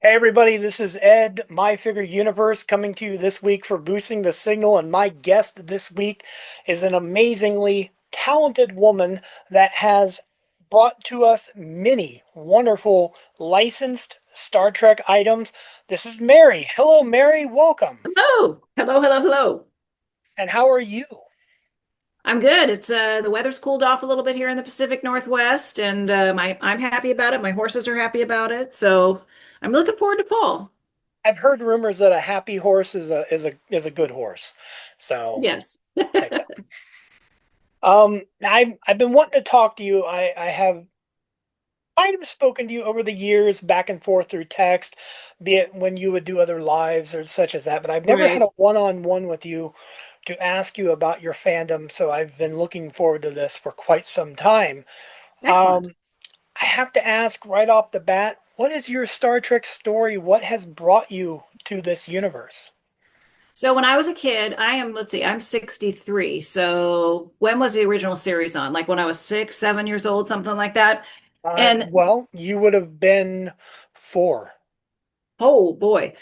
Hey everybody, this is Ed, My Figure Universe, coming to you this week for Boosting the Signal. And my guest this week is an amazingly talented woman that has brought to us many wonderful licensed Star Trek items. This is Mary. Hello, Mary. Welcome. Hello, hello, hello, hello. And how are you? I'm good. It's the weather's cooled off a little bit here in the Pacific Northwest, and I'm happy about it. My horses are happy about it, so I'm looking forward to fall. I've heard rumors that a happy horse is a good horse. So Yes. take that. I've been wanting to talk to you. I have might have spoken to you over the years, back and forth through text, be it when you would do other lives or such as that, but I've never had Right. a one-on-one with you to ask you about your fandom, so I've been looking forward to this for quite some time. Excellent. Um, I have to ask right off the bat, what is your Star Trek story? What has brought you to this universe? So when I was a kid, let's see, I'm 63. So when was the original series on? Like when I was 6, 7 years old, something like that. And Well, you would have been 4. oh boy.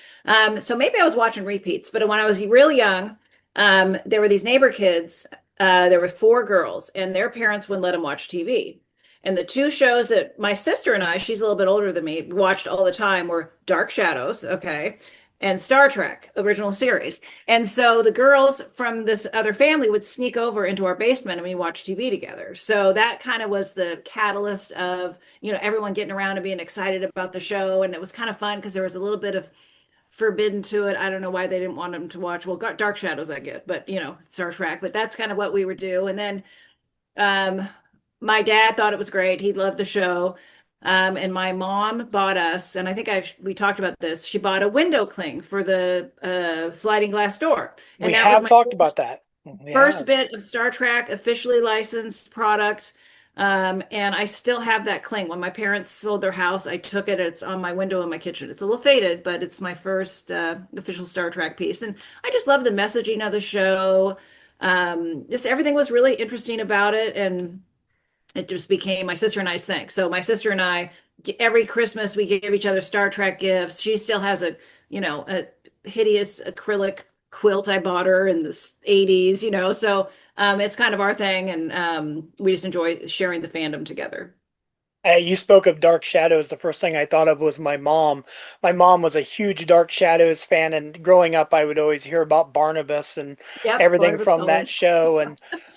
So maybe I was watching repeats, but when I was real young, there were these neighbor kids. There were four girls, and their parents wouldn't let them watch TV. And the two shows that my sister and I, she's a little bit older than me, watched all the time were Dark Shadows, okay, and Star Trek, original series. And so the girls from this other family would sneak over into our basement and we watch TV together. So that kind of was the catalyst of everyone getting around and being excited about the show. And it was kind of fun because there was a little bit of forbidden to it. I don't know why they didn't want them to watch. Well, Dark Shadows, I get, but Star Trek. But that's kind of what we would do. And then um, my dad thought it was great. He loved the show. And my mom bought us, and I think we talked about this. She bought a window cling for the sliding glass door, and We that was have my talked about that. We first have. bit of Star Trek officially licensed product. And I still have that cling. When my parents sold their house, I took it. It's on my window in my kitchen. It's a little faded, but it's my first official Star Trek piece. And I just love the messaging of the show. Just everything was really interesting about it. And it just became my sister and I's thing. So my sister and I, every Christmas, we give each other Star Trek gifts. She still has a hideous acrylic quilt I bought her in the 80s, so it's kind of our thing. And we just enjoy sharing the fandom together. You spoke of Dark Shadows. The first thing I thought of was my mom. My mom was a huge Dark Shadows fan, and growing up, I would always hear about Barnabas and Yep, everything Barnabas from that Cullen. show.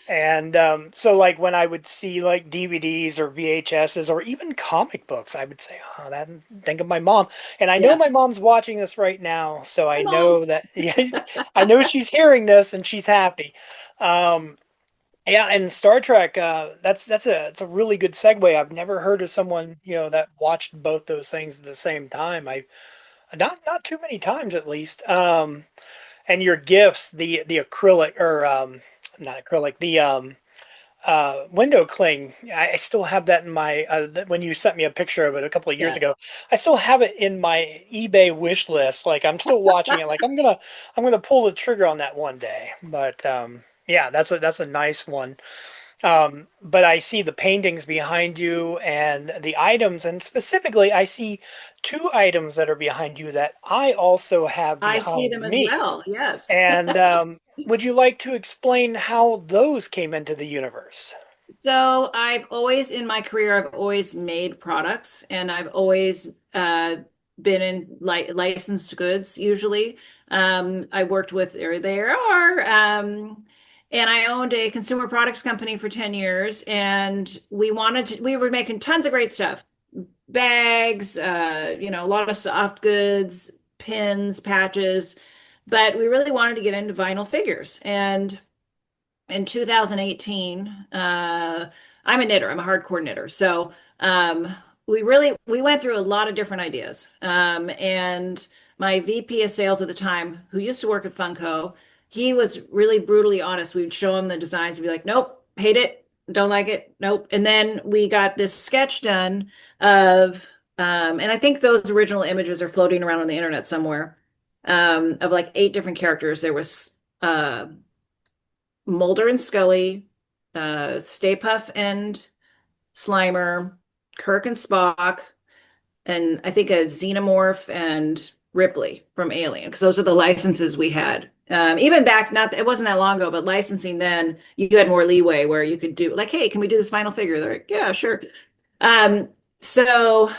And so, like when I would see like DVDs or VHSs or even comic books, I would say, "Oh, that think of my mom." And I know Yeah. my mom's watching this right now, so Hi, I Mom. know that. Yeah, I know she's hearing this and she's happy. Um, yeah, and Star Trek, that's a really good segue. I've never heard of someone, that watched both those things at the same time. I not too many times at least. And your gifts, the acrylic or not acrylic, the window cling. I still have that in my when you sent me a picture of it a couple of years Yeah. ago. I still have it in my eBay wish list. Like I'm still watching it. Like I'm gonna pull the trigger on that one day. But yeah, that's a nice one. But I see the paintings behind you and the items, and specifically, I see two items that are behind you that I also have I see behind them as me. well. Yes. And would you like to explain how those came into the universe? So I've always in my career, I've always made products and I've always been in licensed goods usually. I worked with there are and I owned a consumer products company for 10 years and we were making tons of great stuff. Bags, a lot of soft goods, pins, patches, but we really wanted to get into vinyl figures. And in 2018, I'm a knitter. I'm a hardcore knitter. So we went through a lot of different ideas. And my VP of sales at the time, who used to work at Funko, he was really brutally honest. We'd show him the designs and be like, "Nope, hate it, don't like it, nope." And then we got this sketch done of, and I think those original images are floating around on the internet somewhere, of like 8 different characters. There was Mulder and Scully, Stay Puft and Slimer, Kirk and Spock, and I think a Xenomorph and Ripley from Alien, because those are the licenses we had. Even back, not it wasn't that long ago, but licensing then you had more leeway where you could do like, hey, can we do this final figure? They're like, yeah, sure. Um, so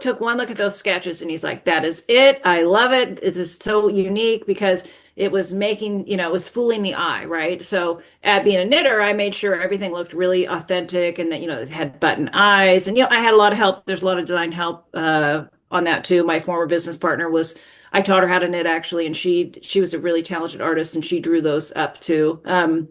took one look at those sketches and he's like, that is it. I love it. It is so unique because it was making, it was fooling the eye, right? So at being a knitter, I made sure everything looked really authentic and that, it had button eyes. And, I had a lot of help. There's a lot of design help on that too. My former business partner I taught her how to knit actually, and she was a really talented artist and she drew those up too. And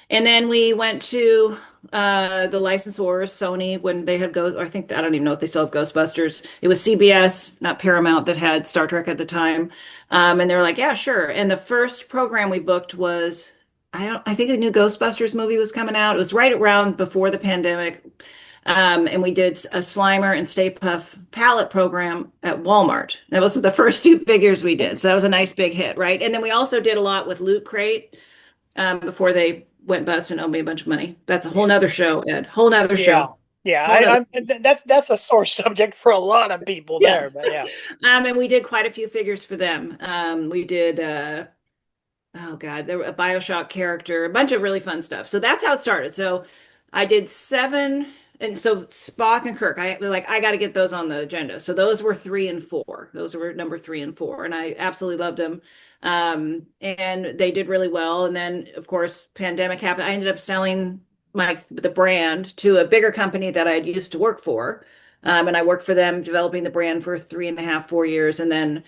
then we went to the licensors, Sony, when they had I think I don't even know if they still have Ghostbusters. It was CBS, not Paramount, that had Star Trek at the time. And they were like, yeah, sure. And the first program we booked was I think a new Ghostbusters movie was coming out. It was right around before the pandemic. And we did a Slimer and Stay Puft palette program at Walmart. That was the first two figures we did. So that was a nice big hit, right? And then we also did a lot with Loot Crate before they went bust and owed me a bunch of money. That's a whole Yeah. nother show, Ed. Whole nother Yeah. show. Yeah. Whole nother. That's a sore subject for a lot of people Yeah. there, but yeah. And we did quite a few figures for them. We did oh God, there were a BioShock character, a bunch of really fun stuff. So that's how it started. So I did seven, and so Spock and Kirk, I got to get those on the agenda. So those were 3 and 4. Those were number 3 and 4, and I absolutely loved them. And they did really well. And then of course, pandemic happened. I ended up selling the brand to a bigger company that I had used to work for. And I worked for them developing the brand for 3.5, 4 years. And then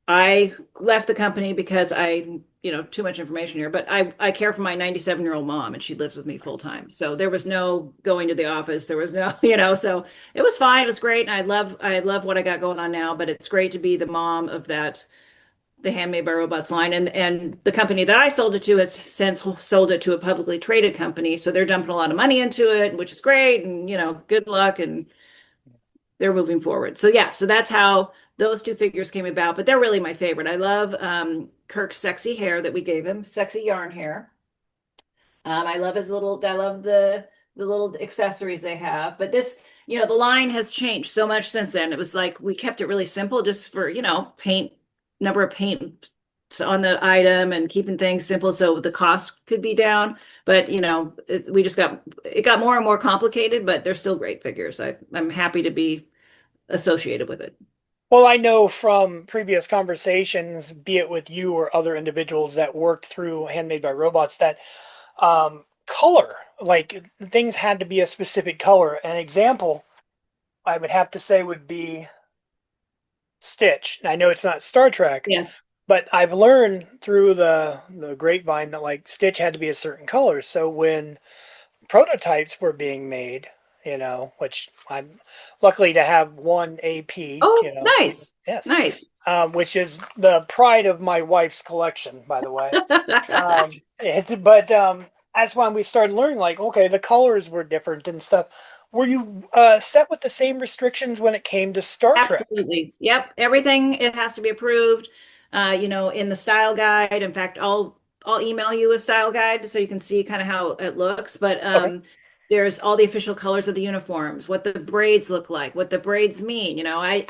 I left the company because too much information here, but I care for my 97-year-old mom and she lives with me full time. So there was no going to the office. There was no, so it was fine. It was great. And I love what I got going on now, but it's great to be the mom of the Handmade by Robots line. And the company that I sold it to has since sold it to a publicly traded company. So they're dumping a lot of money into it, which is great. And, good luck. And they're moving forward. So yeah, so that's how those two figures came about. But they're really my favorite. I love Kirk's sexy hair that we gave him, sexy yarn hair. I love the little accessories they have. But the line has changed so much since then. It was like we kept it really simple just for, paint, number of paint on the item and keeping things simple so the cost could be down. But, it got more and more complicated, but they're still great figures. I'm happy to be associated with it. Well, I know from previous conversations, be it with you or other individuals that worked through Handmade by Robots, that color, like things had to be a specific color. An example I would have to say would be Stitch. I know it's not Star Trek, Yes. but I've learned through the grapevine that like Stitch had to be a certain color. So when prototypes were being made, which I'm luckily to have one AP, Oh, nice. yes, Nice. which is the pride of my wife's collection, by the way. But that's when we started learning, like, okay, the colors were different and stuff. Were you set with the same restrictions when it came to Star Trek? Absolutely. Yep. Everything it has to be approved. In the style guide. In fact, I'll email you a style guide so you can see kind of how it looks. But Okay. there's all the official colors of the uniforms, what the braids look like, what the braids mean. I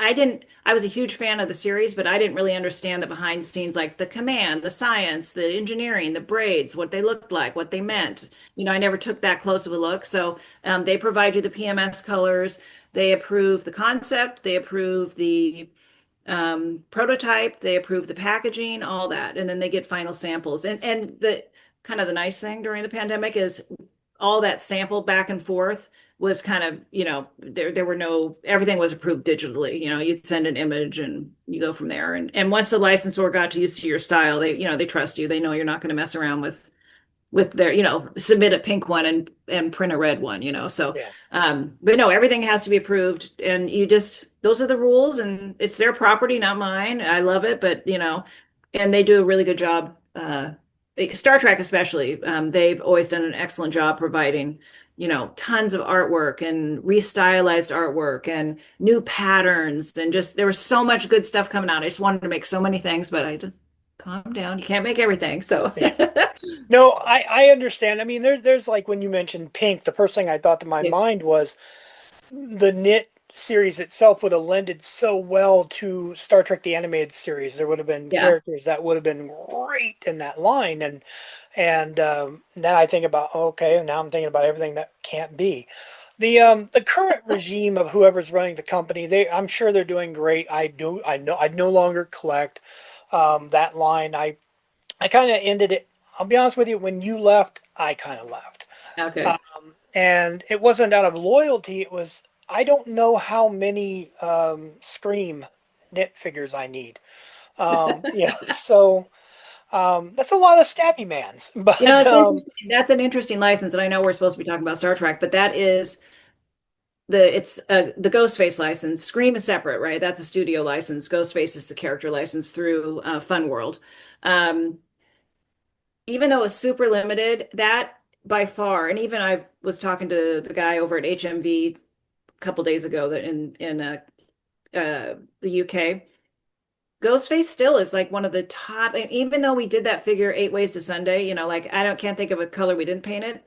was a huge fan of the series, but I didn't really understand the behind scenes, like the command, the science, the engineering, the braids, what they looked like, what they meant. I never took that close of a look. So they provide you the PMS colors. They approve the concept. They approve the prototype, they approve the packaging, all that, and then they get final samples. And the kind of the nice thing during the pandemic is all that sample back and forth was kind of, there were no, everything was approved digitally. You'd send an image and you go from there. And once the licensor got used to your style, they trust you. They know you're not going to mess around with their, submit a pink one and print a red one, so Yeah. but no, everything has to be approved, and those are the rules, and it's their property, not mine. I love it, but and they do a really good job. Star Trek especially, they've always done an excellent job providing tons of artwork and restylized artwork and new patterns, and just there was so much good stuff coming out. I just wanted to make so many things, but I just calm down, you can't make everything, so Yeah. No, I understand. I mean, there's like when you mentioned pink, the first thing I thought to my yeah. mind was the knit series itself would have lended so well to Star Trek the Animated Series. There would have been Yeah. characters that would have been great in that line, and now I think about okay, now I'm thinking about everything that can't be. The current regime of whoever's running the company, I'm sure they're doing great. I know I no longer collect that line. I kind of ended it. I'll be honest with you. When you left, I kind of left. Okay. And it wasn't out of loyalty. It was I don't know how many Scream knit figures I need. So that's a lot of Stabby Mans. But It's interesting. That's an interesting license, and I know we're supposed to be talking about Star Trek, but that is the Ghostface license. Scream is separate, right? That's a studio license. Ghostface is the character license through Fun World. Um, Even though it's super limited, that by far, and even I was talking to the guy over at HMV a couple days ago that in the UK. Ghostface still is like one of the top, and even though we did that figure 8 Ways to Sunday, like I don't can't think of a color we didn't paint it.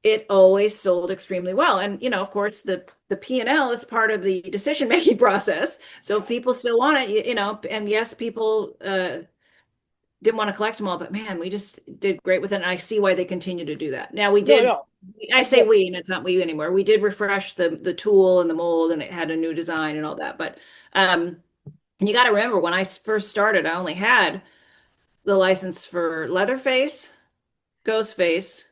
It always sold extremely well. And of course, the P&L is part of the decision making process. So if people still want it, and yes, people didn't want to collect them all, but man, we just did great with it. And I see why they continue to do that. Now we no, did, no, I I say get it. we, and it's not we anymore. We did refresh the tool and the mold, and it had a new design and all that. But and you got to remember, when I first started, I only had the license for Leatherface, Ghostface,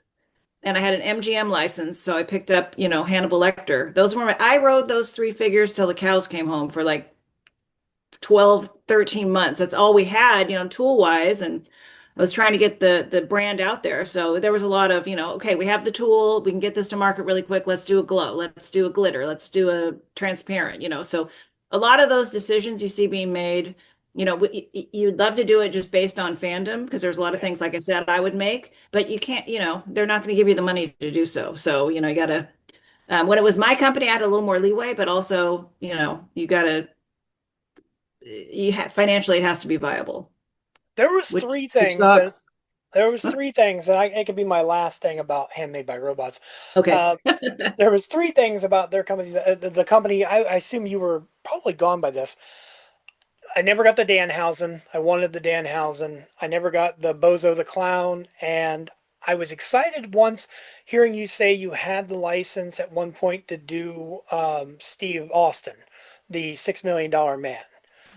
and I had an MGM license. So I picked up, Hannibal Lecter. I rode those three figures till the cows came home for like 12, 13 months. That's all we had, tool wise. And I was trying to get the brand out there. So there was a lot of, okay, we have the tool, we can get this to market really quick. Let's do a glow, let's do a glitter, let's do a transparent, so a lot of those decisions you see being made, you'd love to do it just based on fandom because there's a lot of Yeah, things, like I said, I would make, but you can't, they're not going to give you the money to do so. So, you gotta, when it was my company, I had a little more leeway, but also, you gotta, financially, it has to be viable, there was which three which things, and sucks. there was Huh? three things, and it could be my last thing about Handmade by Robots. Okay. Uh, there was three things about their company. The company, I assume you were probably gone by this. I never got the Danhausen. I wanted the Danhausen. I never got the Bozo the Clown. And I was excited once hearing you say you had the license at one point to do Steve Austin, the $6 million man.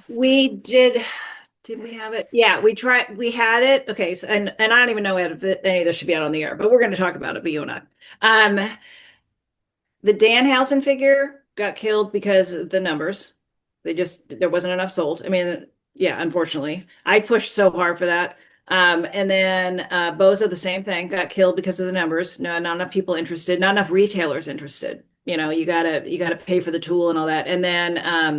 We did we have it? Yeah, we had it. Okay, so and I don't even know if any of this should be out on the air, but we're going to talk about it, but you and I. The Danhausen figure got killed because of the numbers. There wasn't enough sold. I mean, yeah, unfortunately. I pushed so hard for that. And then Bozo, the same thing, got killed because of the numbers. No, not enough people interested, not enough retailers interested. You gotta pay for the tool and all that. And then I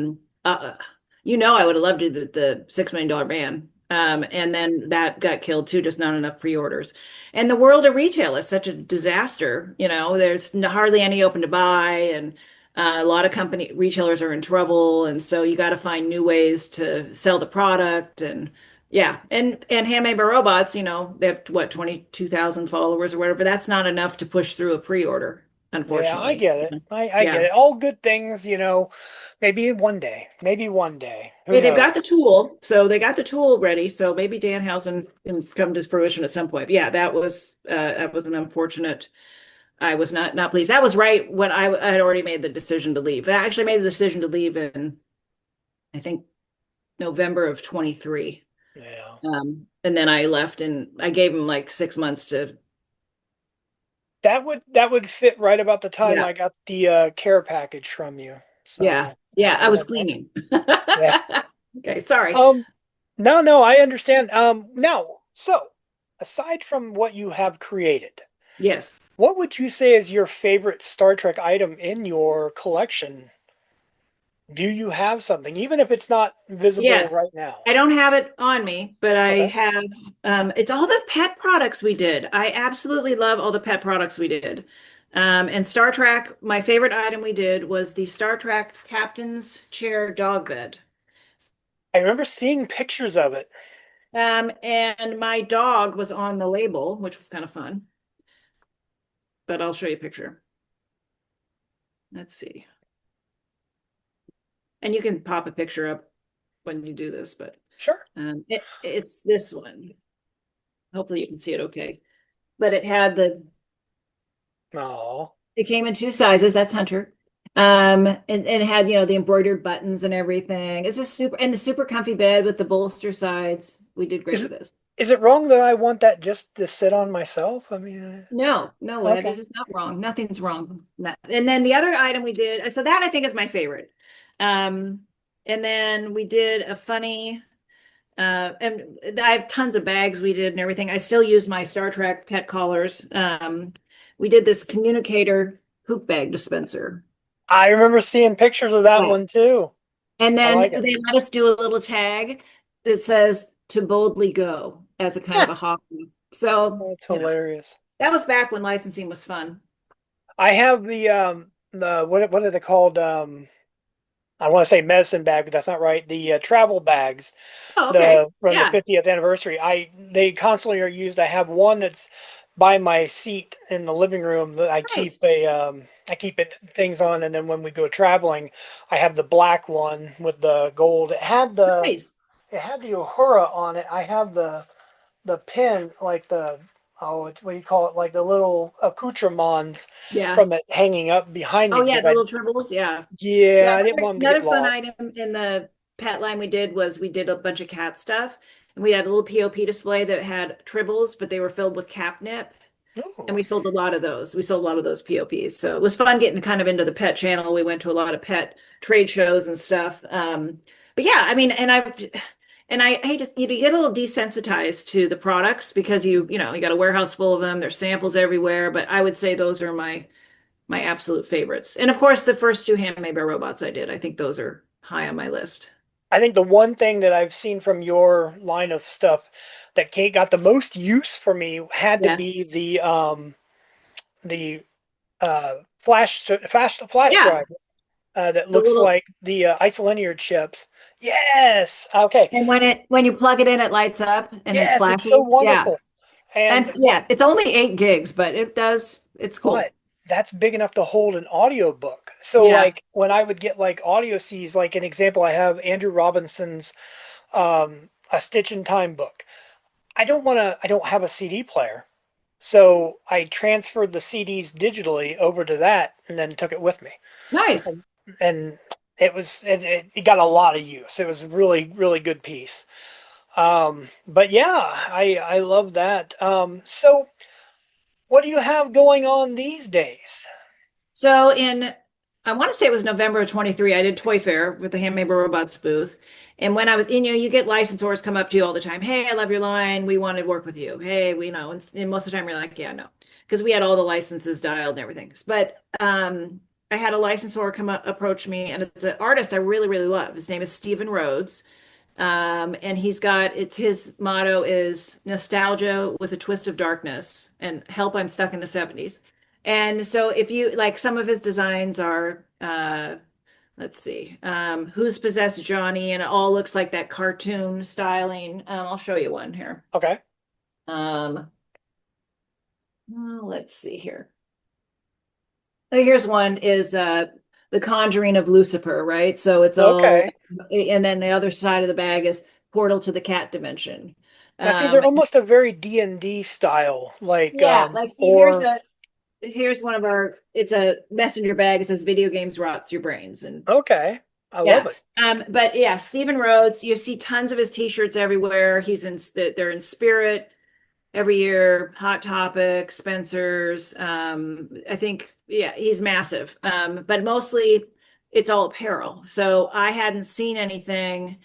would have loved to do the $6 million ban. And then that got killed too, just not enough pre-orders. And the world of retail is such a disaster. There's hardly any open to buy, and a lot of company retailers are in trouble, and so you got to find new ways to sell the product. And yeah, and Handmade by Robots, they have what 22,000 followers or whatever. That's not enough to push through a pre-order, Yeah, I unfortunately. get it. I get Yeah. it. All good things, maybe one day. Maybe one day. Who Hey, they've got the knows? tool, so they got the tool ready. So maybe Danhausen can come to fruition at some point. But yeah, that was an unfortunate. I was not pleased. That was right when I had already made the decision to leave. I actually made the decision to leave in, I think, November of 23. Yeah. And then I left, and I gave him like 6 months to, That would fit right about the time yeah, I got the care package from you. yeah, So yeah. I that was worked out. cleaning. Yeah. Okay, sorry. Um, no, no, I understand. Now, so aside from what you have created, Yes. what would you say is your favorite Star Trek item in your collection? Do you have something, even if it's not visible Yes. right now? I don't have it on me, but I Okay. have it's all the pet products we did. I absolutely love all the pet products we did. And Star Trek, my favorite item we did was the Star Trek Captain's Chair dog bed. I remember seeing pictures of it. And my dog was on the label, which was kind of fun, but I'll show you a picture. Let's see. And you can pop a picture up when you do this, but Sure. it's this one. Hopefully you can see it okay. But it had the Oh. it came in two sizes. That's Hunter. And it had, the embroidered buttons and everything. It's just super, and the super comfy bed with the bolster sides. We did great Is with it this. is it wrong that I want that just to sit on myself? I mean, No, no, Ed, okay. it is not wrong. Nothing's wrong with that. And then the other item we did, so that I think is my favorite. Um, and then we did a funny, and I have tons of bags we did and everything. I still use my Star Trek pet collars. We did this communicator poop bag dispenser. I remember seeing pictures of that Yeah. one too. And I then like it. they let us do a little tag that says to boldly go as a kind of a hobby. So, That's hilarious. that was back when licensing was fun. I have the what are they called? I want to say medicine bag, but that's not right. The travel bags, Oh, okay. the from the Yeah. 50th anniversary. They constantly are used. I have one that's by my seat in the living room that Nice. I keep it things on, and then when we go traveling, I have the black one with the gold. Nice. It had the Uhura on it. I have the pin like the oh it's what do you call it like the little accoutrements Yeah. from it hanging up behind me Oh, yeah, because the I little tribbles. Yeah. Yeah. yeah I didn't want them to Another get fun lost. item in the pet line we did was we did a bunch of cat stuff. And we had a little POP display that had tribbles, but they were filled with catnip. Ooh. And we sold a lot of those. We sold a lot of those POPs. So it was fun getting kind of into the pet channel. We went to a lot of pet trade shows and stuff. But yeah, I mean, and I hate to you get a little desensitized to the products because you got a warehouse full of them. There's samples everywhere. But I would say those are my absolute favorites. And of course, the first two handmade by robots I did. I think those are high on my list. I think the one thing that I've seen from your line of stuff that Kate got the most use for me had to Yeah. be the flash Yeah. drive that The looks little like the isolinear chips. Yes. Okay. and when you plug it in, it lights up and it Yes, it's so flashes. Yeah. wonderful. And And yeah, it's only 8 gigs, but it's but cool. that's big enough to hold an audiobook. So Yeah. like when I would get like audio Cs, like an example, I have Andrew Robinson's A Stitch in Time book. I don't have a CD player. So I transferred the CDs digitally over to that and then took it with me. Nice. And it got a lot of use. It was a really, really good piece. But yeah, I love that. So what do you have going on these days? So I want to say it was November of 23, I did Toy Fair with the Handmade by Robots booth. And when I was in, you get licensors come up to you all the time. Hey, I love your line. We want to work with you. Hey, and most of the time you're like, yeah, no, because we had all the licenses dialed and everything. But I had a licensor come up, approach me, and it's an artist I really, really love. His name is Stephen Rhodes. And it's his motto is nostalgia with a twist of darkness and help I'm stuck in the 70s. And so if you like some of his designs are let's see, Who's Possessed Johnny, and it all looks like that cartoon styling. I'll show you one here. Okay. Um, let's see here. Oh, here's one is The Conjuring of Lucifer, right? So it's all, Okay. and then the other side of the bag is Portal to the Cat Dimension. Now see, they're Um, almost a very D&D style, like yeah, like or here's one of our it's a messenger bag. It says video games rots your brains. And okay. I love yeah. it. But yeah, Stephen Rhodes, you see tons of his t-shirts everywhere. They're in Spirit every year, Hot Topic, Spencer's. I think, yeah, he's massive. But mostly it's all apparel. So I hadn't seen anything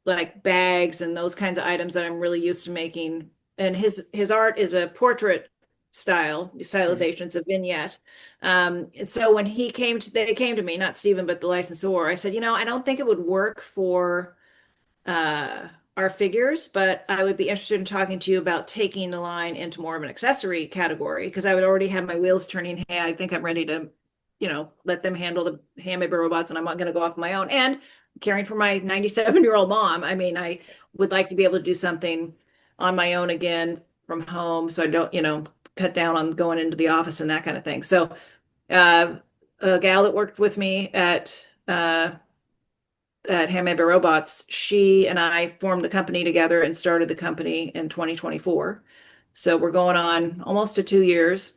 like bags and those kinds of items that I'm really used to making. And his art is a portrait Mhm. stylization. It's a vignette. So when they came to me, not Stephen, but the licensor. I said, I don't think it would work for our figures, but I would be interested in talking to you about taking the line into more of an accessory category because I would already have my wheels turning. Hey, I think I'm ready to, let them handle the handmade robots, and I'm not going to go off my own. And caring for my 97-year-old mom, I mean, I would like to be able to do something on my own again from home, so I don't, cut down on going into the office and that kind of thing. So, uh, a gal that worked with me at at Handmade by Robots, she and I formed the company together and started the company in 2024. So we're going on almost to 2 years.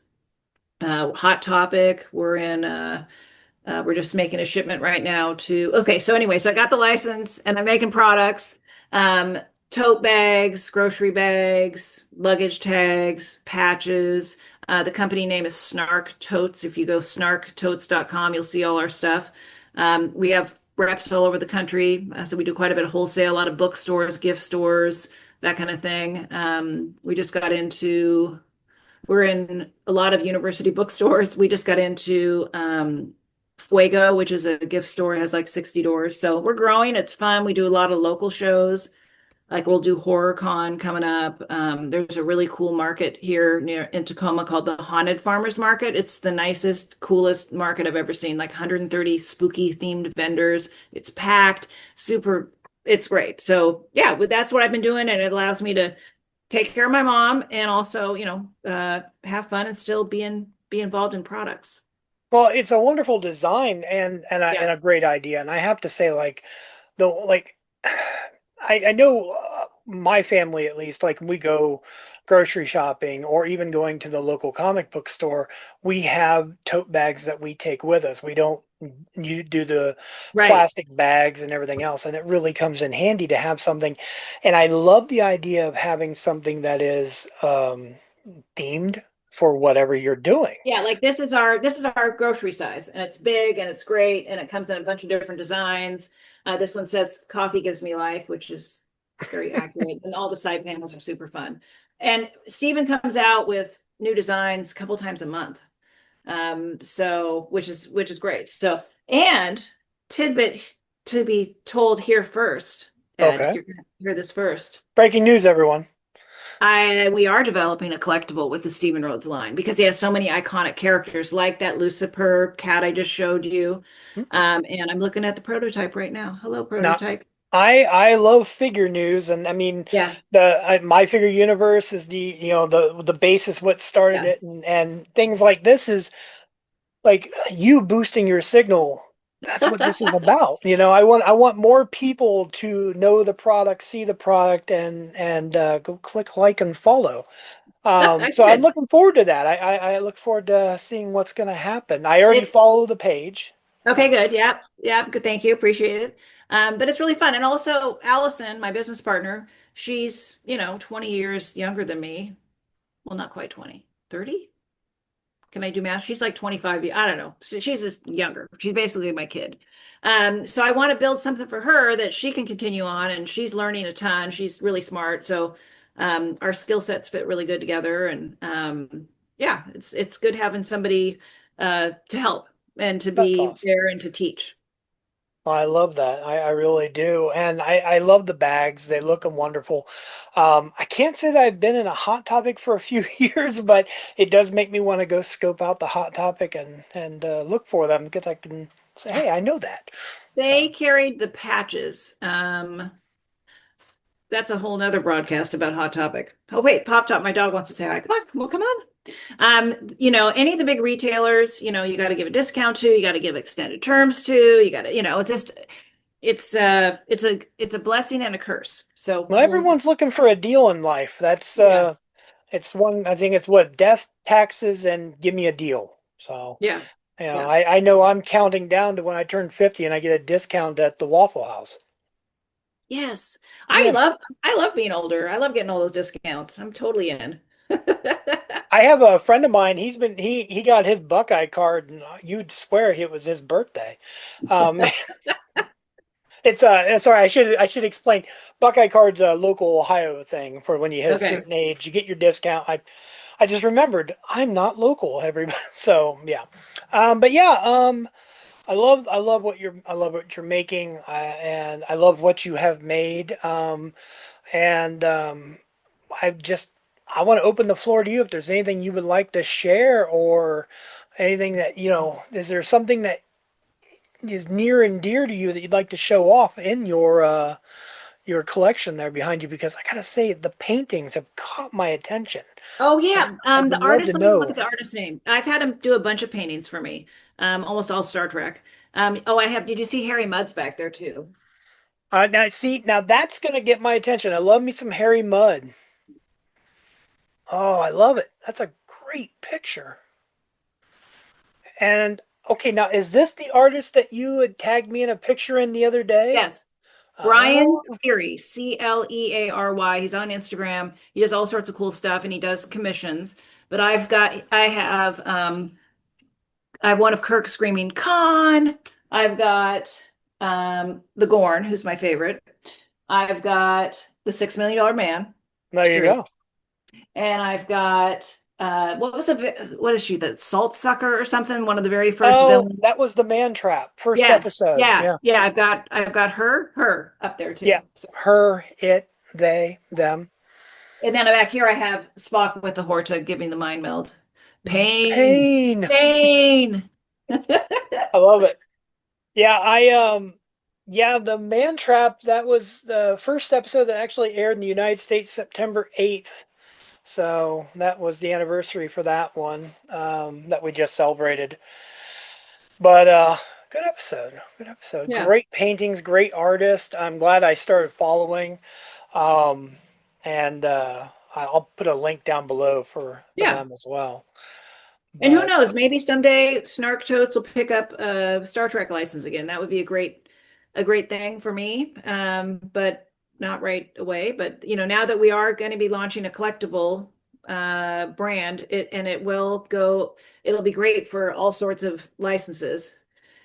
Hot Topic, we're just making a shipment right now to, okay, so anyway, so I got the license and I'm making products, um, tote bags, grocery bags, luggage tags, patches. The company name is Snark Totes. If you go snarktotes.com, you'll see all our stuff. We have reps all over the country. So we do quite a bit of wholesale, a lot of bookstores, gift stores, that kind of thing. We just got into we're in a lot of university bookstores. We just got into Fuego, which is a gift store, has like 60 doors. So we're growing. It's fun. We do a lot of local shows. Like we'll do HorrorCon coming up. There's a really cool market here near in Tacoma called the Haunted Farmers Market. It's the nicest, coolest market I've ever seen. Like 130 spooky themed vendors. It's packed, super. It's great. So yeah, but that's what I've been doing, and it allows me to take care of my mom and also, have fun and still be involved in products. Well, it's a wonderful design and Yeah. a great idea. And I have to say, like, the like I know my family at least, like we go grocery shopping or even going to the local comic book store, we have tote bags that we take with us. We don't you do the Right. plastic bags and everything else, and it really comes in handy to have something. And I love the idea of having something that is themed for whatever you're doing. Yeah, like this is our grocery size, and it's big and it's great, and it comes in a bunch of different designs. This one says "Coffee gives me life," which is very accurate, and all the side panels are super fun. And Steven comes out with new designs a couple times a month, so which is great. So and tidbit to be told here first, Ed, Okay. you're gonna hear this first. Breaking news, everyone. We are developing a collectible with the Stephen Rhodes line because he has so many iconic characters like that Lucifer cat I just showed you. And I'm looking at the prototype right now. Hello, Now, prototype. I love figure news, and I mean Yeah, my figure universe is the basis what started yeah. it, and things like this is like you boosting your signal. That's what this is about. I want more people to know the product, see the product, and go click like and follow. So I'm Good. looking forward to that. I look forward to seeing what's going to happen. I already It's follow the page, okay, so good. Yeah, yeah, good. Thank you. Appreciate it. But it's really fun. And also Allison, my business partner, she's, 20 years younger than me. Well, not quite 20, 30. Can I do math? She's like 25. I don't know. She's just younger. She's basically my kid. So I want to build something for her that she can continue on, and she's learning a ton. She's really smart. So our skill sets fit really good together. And yeah, it's good having somebody to help and to that's be awesome. there and to teach. I love that. I really do. And I love the bags. They look wonderful. I can't say that I've been in a Hot Topic for a few years, but it does make me want to go scope out the Hot Topic and look for them because I can say, hey, I know that. They So carried the patches. That's a whole nother broadcast about Hot Topic. Oh, wait, Pop Top, my dog wants to say hi. Come on, well, come on. Any of the big retailers, you got to give a discount to, you got to give extended terms to, you got to, it's just, it's a blessing and a curse. So well, everyone's looking for a deal in life. That's yeah, it's one. I think it's what death, taxes, and give me a deal. So yeah, yeah. I know I'm counting down to when I turn 50 and I get a discount at the Waffle House. Yes. I Yeah. love, I love being older. I love getting all those discounts. I'm totally in. I have a friend of mine. He got his Buckeye card, and you'd swear it was his birthday. Um, it's sorry. I should explain. Buckeye card's a local Ohio thing for when you hit a Okay. certain age, you get your discount. I just remembered I'm not local. Everybody, so yeah. But yeah. I love what you're making, and I love what you have made. And I just I want to open the floor to you if there's anything you would like to share or anything that, is there something that is near and dear to you that you'd like to show off in your collection there behind you? Because I gotta say the paintings have caught my attention. Oh And yeah. I The would love to artist, let me look at know. the artist name. I've had him do a bunch of paintings for me. Almost all Star Trek. Oh, did you see Harry Mudd's back there too? Now see, now that's gonna get my attention. I love me some Harry Mudd. Oh, I love it. That's a great picture. And okay, now is this the artist that you had tagged me in a picture in the other day? Yes. Brian Oh, Cleary, Cleary. He's on Instagram. He does all sorts of cool stuff and he does commissions. But I have one of Kirk screaming "Con." I've got the Gorn, who's my favorite. I've got the $6 Million Man, there you straight. go. And I've got what is she, the salt sucker or something? One of the very first Oh, villains. that was the Man Trap first Yes, episode. yeah, Yeah, yeah. I've got her up there yeah. too. So, Her, it, they, them. and then back here I have Spock with the Horta giving the mind meld. Pain, Pain. pain. I love it. Yeah, yeah, the Man Trap, that was the first episode that actually aired in the United States September 8th. So that was the anniversary for that one that we just celebrated. But good episode. Good episode. Yeah, Great paintings, great artist. I'm glad I started following. Um, and I'll put a link down below for yeah. them as well. And who But knows, maybe someday Snark Totes will pick up a Star Trek license again. That would be a great thing for me. But not right away. But now that we are going to be launching a collectible brand, it'll be great for all sorts of licenses.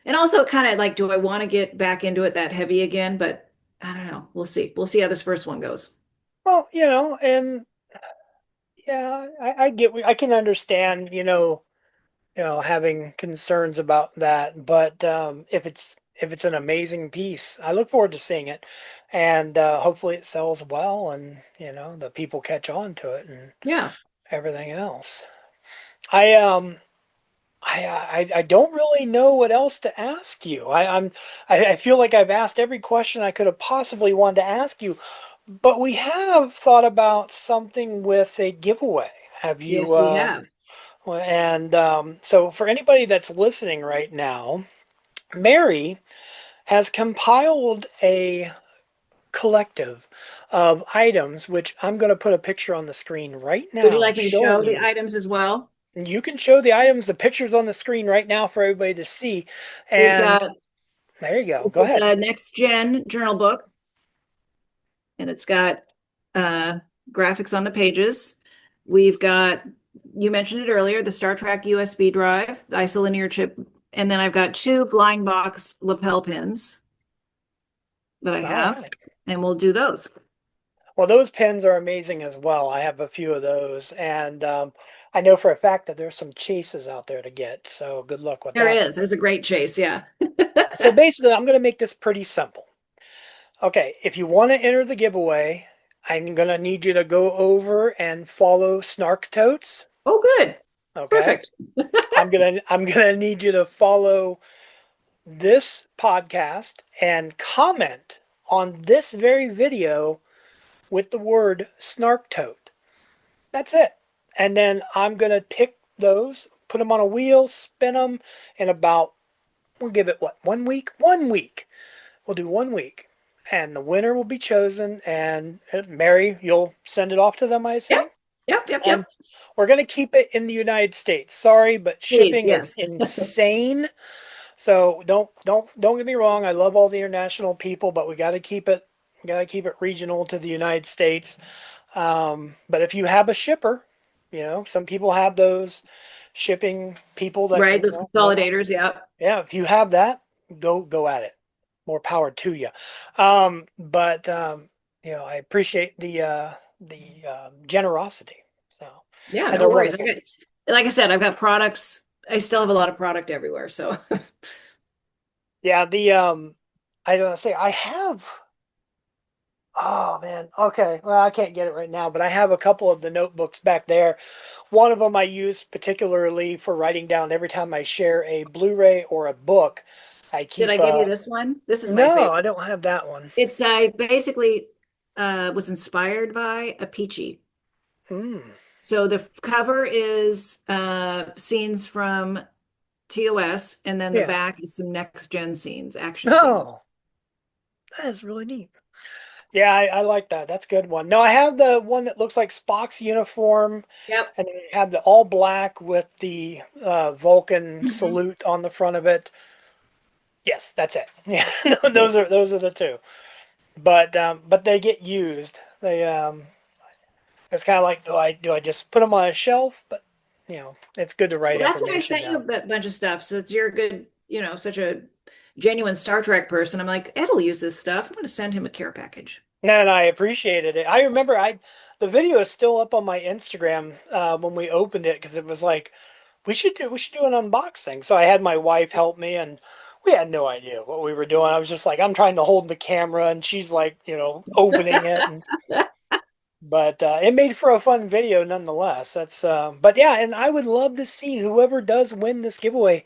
And also kind of like, do I want to get back into it that heavy again? But I don't know. We'll see. We'll see how this first one goes. well, and yeah, I get. I can understand. Having concerns about that. But if it's an amazing piece, I look forward to seeing it, and hopefully it sells well, and the people catch on to it and Yeah. everything else. I I don't really know what else to ask you. I feel like I've asked every question I could have possibly wanted to ask you, but we have thought about something with a giveaway. Have you? Yes, we have. And so, for anybody that's listening right now, Mary has compiled a collective of items, which I'm going to put a picture on the screen right Would you now like me to show showing the you. items as well? And you can show the items, the pictures on the screen right now for everybody to see. We've And got there you go. This Go is ahead. a next gen journal book, and it's got uh, graphics on the pages. We've got, you mentioned it earlier, the Star Trek USB drive, the isolinear chip, and then I've got two blind box lapel pins that I All have, right. and we'll do those. Well, those pens are amazing as well. I have a few of those, and I know for a fact that there's some chases out there to get. So good luck with There that. is. There's a great chase. Yeah. So basically, I'm going to make this pretty simple. Okay, if you want to enter the giveaway, I'm going to need you to go over and follow Snark Totes. Oh, good. Okay? Perfect. I'm going to need you to follow this podcast and comment on this very video with the word Snark Tote. That's it. And then I'm going to pick those, put them on a wheel, spin them in about, we'll give it what, 1 week? 1 week. We'll do 1 week. And the winner will be chosen. And Mary, you'll send it off to them, I Yep. assume? Yep. Yep. And Yep. we're going to keep it in the United States. Sorry, but Please. shipping is Yes. insane. So don't get me wrong. I love all the international people, but we got to keep it regional to the United States. But if you have a shipper, some people have those shipping people that Right. can, Those no, consolidators. Yep. yeah, if you have that, go at it. More power to you. But I appreciate the generosity. So, Yeah. and No they're worries. wonderful pieces. Like I said, I've got products. I still have a lot of product everywhere. So Yeah, I don't say I have. Oh man, okay. Well, I can't get it right now, but I have a couple of the notebooks back there. One of them I use particularly for writing down every time I share a Blu-ray or a book. I did I keep give you this one? This is my no, I favorite. don't have that one. It's I basically was inspired by a peachy. Mm. So the cover is scenes from TOS, and then the Yeah. back is some next gen scenes, action scenes. No, That is really neat. Yeah, I like that. That's a good one. No, I have the one that looks like Spock's uniform, Yep. and then you have the all black with the Vulcan Mhm. salute on the front of it. Yes, that's it. Yeah, Okay. those are the two. But they get used. They it's kind of like do I just put them on a shelf? But it's good to write Well, that's why I information sent you down. a bunch of stuff. So it's you're a good, such a genuine Star Trek person. I'm like, Ed will use this stuff. I'm going to send him a care package. And I appreciated it. I remember I the video is still up on my Instagram when we opened it because it was like we should do an unboxing. So I had my wife help me, and we had no idea what we were doing. I was just like I'm trying to hold the camera, and she's like opening it, and but it made for a fun video nonetheless. That's but yeah, and I would love to see whoever does win this giveaway.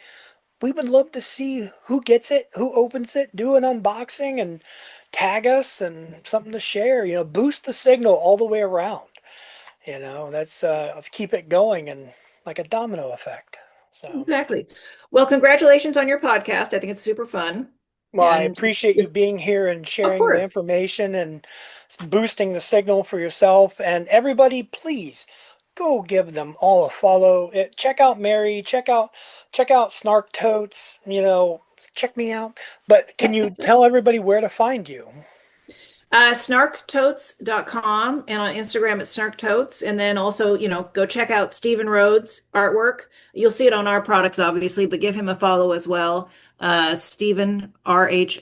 We would love to see who gets it, who opens it, do an unboxing, and tag us and something to share. Boost the signal all the way around. That's let's keep it going and like a domino effect. So, Exactly. Well, congratulations on your podcast. I think it's super fun. well, I And appreciate you being here and of sharing the course, information and boosting the signal for yourself. And everybody, please go give them all a follow. Check out Mary. Check out Snark Totes. Check me out. But can you tell everybody where to find you? snarktotes.com and on Instagram it's snarktotes. And then also, go check out Stephen Rhodes' artwork. You'll see it on our products, obviously, but give him a follow as well. Stephen, Rhodes.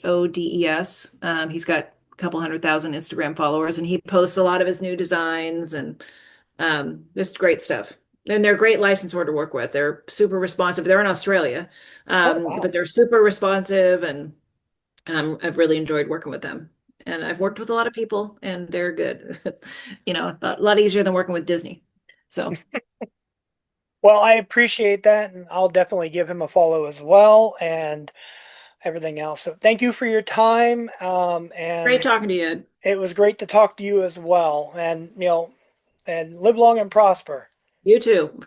He's got a couple 100,000 Instagram followers, and he posts a lot of his new designs and just great stuff. And they're great license order to work with. They're super responsive. They're in Australia, Oh, wow. but they're super responsive, and I've really enjoyed working with them. And I've worked with a lot of people, and they're good. A lot easier than working with Disney. So Well, I appreciate that, and I'll definitely give him a follow as well, and everything else. So, thank you for your time, great and talking to you, Ed. it was great to talk to you as well. And live long and prosper. You too.